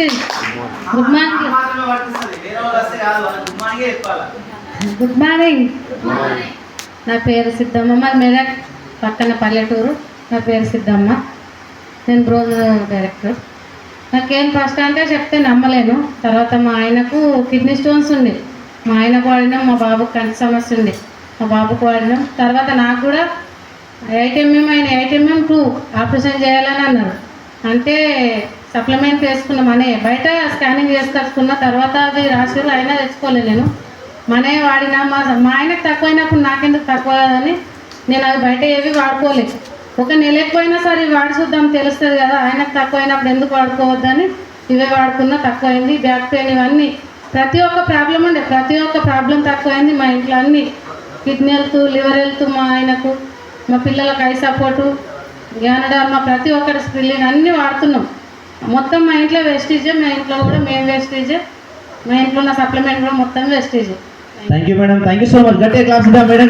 Vestige. Good morning. Good morning. నా పేరు సిద్ధమ్మ. మాది మెదక్ పక్కన పల్లెటూరు. నా పేరు సిద్ధమ్మ. నేను బ్రోజ్ డైరెక్టర్. నాకేం ఫస్ట్ అంటే చెప్తే నమ్మలేను. తర్వాత మా ఆయనకు కిడ్నీ స్టోన్స్ ఉంది. మా ఆయనకు వాడినాం. మా బాబుకు కంటి సమస్య ఉంది. మా బాబుకు వాడినాం. తర్వాత నాకు కూడా 8 mm అయిన 8 mm 2 ఆపరేషన్ చేయాలని అన్నారు. అంటే సప్లిమెంట్ వేసుకున్న మనీ బయట స్కానింగ్ చేసుకొచ్చుకున్న తర్వాత అది రాసిరు. అయినా తెచ్చుకోలేదు. నేను మనీ వాడినా మా ఆయనకు తక్కువైనప్పుడు నాకెందుకు తక్కువ అని నేను అది బయట ఏవి వాడుకోలేదు. ఒక నెలకపోయినా సరే వాడి చూద్దాం తెలుస్తుంది కదా, ఆయనకు తక్కువైనప్పుడు ఎందుకు వాడుకోవద్దని ఇవే వాడుకున్నా తక్కువైంది. బ్యాక్ పెయిన్ ఇవన్నీ ప్రతి ఒక్క ప్రాబ్లం ఉండే, ప్రతి ఒక్క ప్రాబ్లం తక్కువైంది. మా ఇంట్లో అన్ని కిడ్నీ హెల్త్, లివర్ హెల్త్, మా ఆయనకు, మా పిల్లలకు ఐ సపోర్టు, జ్ఞానడర్మ, ప్రతి ఒక్కటి స్ప్రిల్లింగ్ అన్నీ వాడుతున్నాం. మొత్తం మా ఇంట్లో వెస్టీజే. మా ఇంట్లో కూడా మేము వెస్టీజే. మా ఇంట్లో ఉన్న సప్లిమెంట్ కూడా మొత్తం వెస్టీజే. Thank you madam. Thank you so much. గట్టిగా క్లాస్ ఇద్దాం మేడం.